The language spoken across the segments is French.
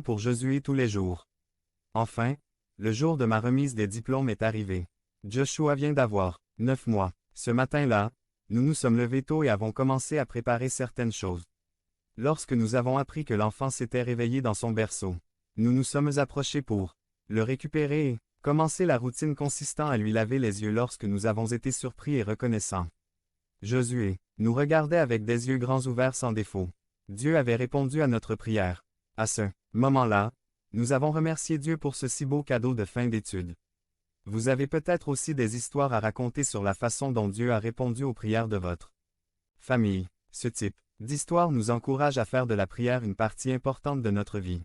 pour Josué tous les jours. Enfin, le jour de ma remise des diplômes est arrivé. Joshua vient d'avoir 9 mois. Ce matin-là, nous nous sommes levés tôt et avons commencé à préparer certaines choses. Lorsque nous avons appris que l'enfant s'était réveillé dans son berceau, nous nous sommes approchés pour le récupérer et commencer la routine consistant à lui laver les yeux lorsque nous avons été surpris et reconnaissants. Josué nous regardait avec des yeux grands ouverts sans défaut. Dieu avait répondu à notre prière. À ce moment-là, nous avons remercié Dieu pour ce si beau cadeau de fin d'études. Vous avez peut-être aussi des histoires à raconter sur la façon dont Dieu a répondu aux prières de votre famille. Ce type d'histoire nous encourage à faire de la prière une partie importante de notre vie.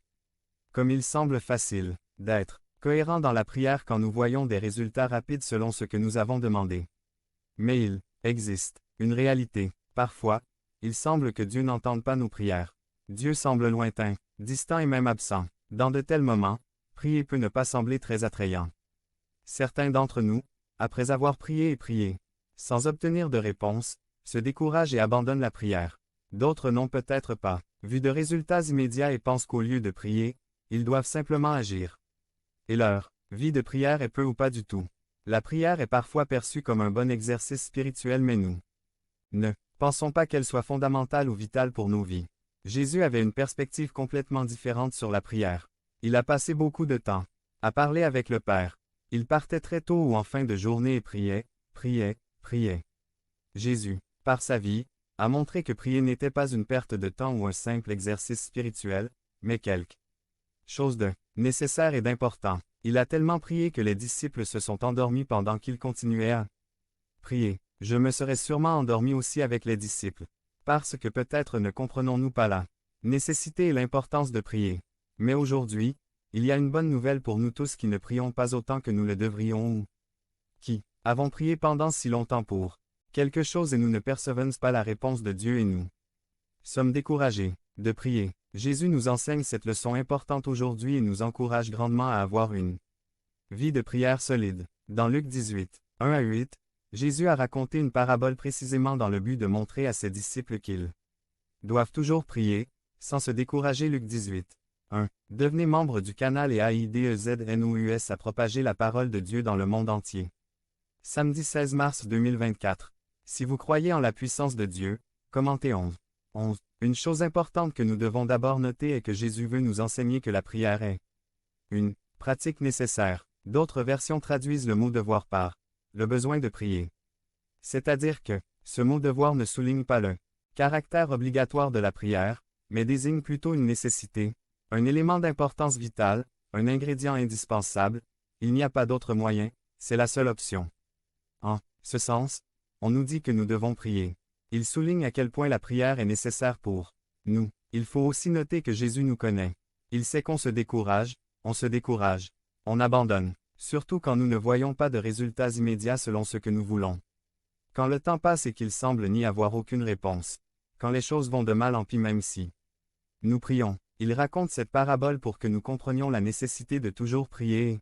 Comme il semble facile d'être cohérent dans la prière quand nous voyons des résultats rapides selon ce que nous avons demandé. Mais il existe une réalité. Parfois, il semble que Dieu n'entende pas nos prières. Dieu semble lointain, distant et même absent. Dans de tels moments, prier peut ne pas sembler très attrayant. Certains d'entre nous, après avoir prié et prié, sans obtenir de réponse, se découragent et abandonnent la prière. D'autres n'ont peut-être pas vu de résultats immédiats et pensent qu'au lieu de prier, ils doivent simplement agir. Et leur vie de prière est peu ou pas du tout. La prière est parfois perçue comme un bon exercice spirituel mais nous ne pensons pas qu'elle soit fondamentale ou vitale pour nos vies. Jésus avait une perspective complètement différente sur la prière. Il a passé beaucoup de temps à parler avec le Père. Il partait très tôt ou en fin de journée et priait, priait, priait. Jésus, par sa vie, a montré que prier n'était pas une perte de temps ou un simple exercice spirituel, mais quelque chose de nécessaire et d'important. Il a tellement prié que les disciples se sont endormis pendant qu'il continuait à prier. Je me serais sûrement endormi aussi avec les disciples. Parce que peut-être ne comprenons-nous pas la nécessité et l'importance de prier. Mais aujourd'hui, il y a une bonne nouvelle pour nous tous qui ne prions pas autant que nous le devrions ou qui avons prié pendant si longtemps pour quelque chose et nous ne percevons pas la réponse de Dieu et nous sommes découragés de prier. Jésus nous enseigne cette leçon importante aujourd'hui et nous encourage grandement à avoir une vie de prière solide. Dans Luc 18, 1 à 8, Jésus a raconté une parabole précisément dans le but de montrer à ses disciples qu'ils doivent toujours prier, sans se décourager. Luc 18, 1. Devenez membre du canal et AIDEZNOUS à propager la parole de Dieu dans le monde entier. Samedi 16 mars 2024. Si vous croyez en la puissance de Dieu, commentez 11. Une chose importante que nous devons d'abord noter est que Jésus veut nous enseigner que la prière est une pratique nécessaire. D'autres versions traduisent le mot devoir par le besoin de prier. C'est-à-dire que ce mot devoir ne souligne pas le caractère obligatoire de la prière, mais désigne plutôt une nécessité, un élément d'importance vitale, un ingrédient indispensable. Il n'y a pas d'autre moyen, c'est la seule option. En ce sens, on nous dit que nous devons prier. Il souligne à quel point la prière est nécessaire pour nous. Il faut aussi noter que Jésus nous connaît. Il sait qu'on se décourage, on abandonne, surtout quand nous ne voyons pas de résultats immédiats selon ce que nous voulons. Quand le temps passe et qu'il semble n'y avoir aucune réponse. Quand les choses vont de mal en pis même si nous prions. Il raconte cette parabole pour que nous comprenions la nécessité de toujours prier et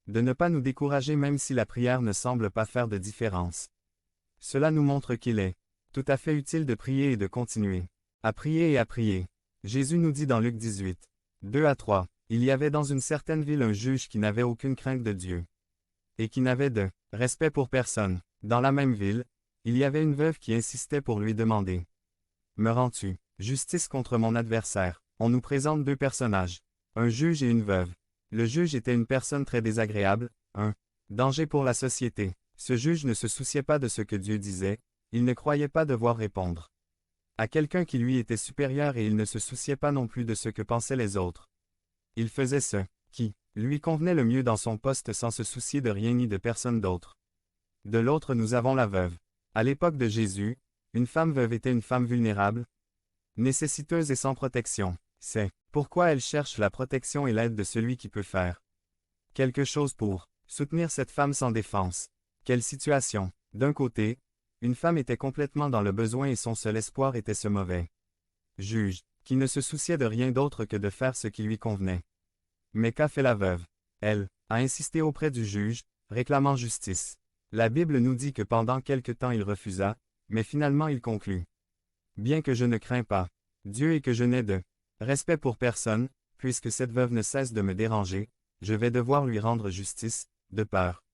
de ne pas nous décourager même si la prière ne semble pas faire de différence. Cela nous montre qu'il est tout à fait utile de prier et de continuer à prier et à prier. Jésus nous dit dans Luc 18, 2 à 3, il y avait dans une certaine ville un juge qui n'avait aucune crainte de Dieu et qui n'avait de respect pour personne. Dans la même ville, il y avait une veuve qui insistait pour lui demander: me rends-tu justice contre mon adversaire? On nous présente deux personnages, un juge et une veuve. Le juge était une personne très désagréable, un danger pour la société. Ce juge ne se souciait pas de ce que Dieu disait, il ne croyait pas devoir répondre à quelqu'un qui lui était supérieur et il ne se souciait pas non plus de ce que pensaient les autres. Il faisait ce qui lui convenait le mieux dans son poste sans se soucier de rien ni de personne d'autre. De l'autre nous avons la veuve. À l'époque de Jésus, une femme veuve était une femme vulnérable, nécessiteuse et sans protection. C'est pourquoi elle cherche la protection et l'aide de celui qui peut faire quelque chose pour soutenir cette femme sans défense. Quelle situation! D'un côté, une femme était complètement dans le besoin et son seul espoir était ce mauvais juge, qui ne se souciait de rien d'autre que de faire ce qui lui convenait. Mais qu'a fait la veuve? Elle a insisté auprès du juge, réclamant justice. La Bible nous dit que pendant quelque temps il refusa, mais finalement il conclut: bien que je ne crains pas Dieu et que je n'ai de respect pour personne, puisque cette veuve ne cesse de me déranger, je vais devoir lui rendre justice, de peur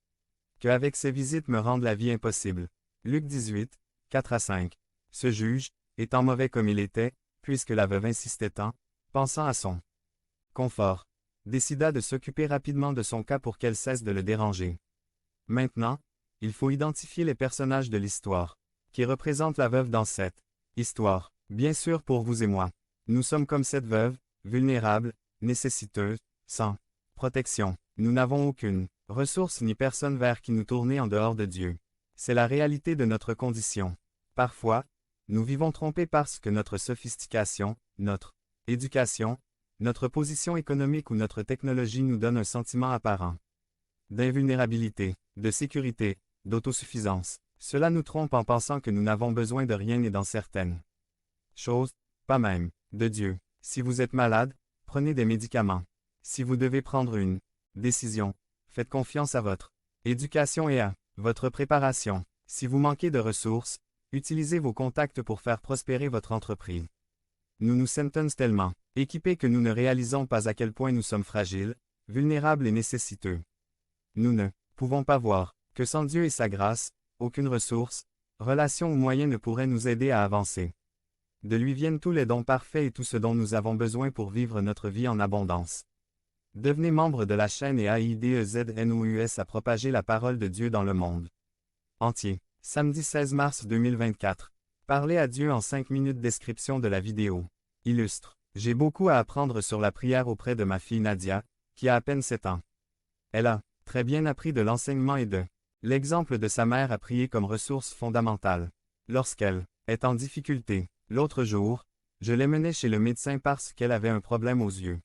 qu'avec ses visites me rende la vie impossible. Luc 18, 4 à 5. Ce juge, étant mauvais comme il était, puisque la veuve insistait tant, pensant à son confort, décida de s'occuper rapidement de son cas pour qu'elle cesse de le déranger. Maintenant, il faut identifier les personnages de l'histoire, qui représentent la veuve dans cette histoire. Bien sûr pour vous et moi. Nous sommes comme cette veuve, vulnérables, nécessiteuses, sans protection. Nous n'avons aucune ressource ni personne vers qui nous tourner en dehors de Dieu. C'est la réalité de notre condition. Parfois, nous vivons trompés parce que notre sophistication, notre éducation, notre position économique ou notre technologie nous donne un sentiment apparent d'invulnérabilité, de sécurité, d'autosuffisance. Cela nous trompe en pensant que nous n'avons besoin de rien et dans certaines choses, pas même, de Dieu. Si vous êtes malade, prenez des médicaments. Si vous devez prendre une décision, faites confiance à votre éducation et à votre préparation. Si vous manquez de ressources, utilisez vos contacts pour faire prospérer votre entreprise. Nous nous sentons tellement équipés que nous ne réalisons pas à quel point nous sommes fragiles, vulnérables et nécessiteux. Nous ne pouvons pas voir que sans Dieu et sa grâce, aucune ressource, relation ou moyen ne pourrait nous aider à avancer. De lui viennent tous les dons parfaits et tout ce dont nous avons besoin pour vivre notre vie en abondance. Devenez membre de la chaîne et aidez-nous à propager la parole de Dieu dans le monde entier. Samedi 16 mars 2024. Parlez à Dieu en 5 minutes. Description de la vidéo. Illustre. J'ai beaucoup à apprendre sur la prière auprès de ma fille Nadia, qui a à peine 7 ans. Elle a très bien appris de l'enseignement et de l'exemple de sa mère à prier comme ressource fondamentale. Lorsqu'elle est en difficulté, l'autre jour, je l'ai menée chez le médecin parce qu'elle avait un problème aux yeux.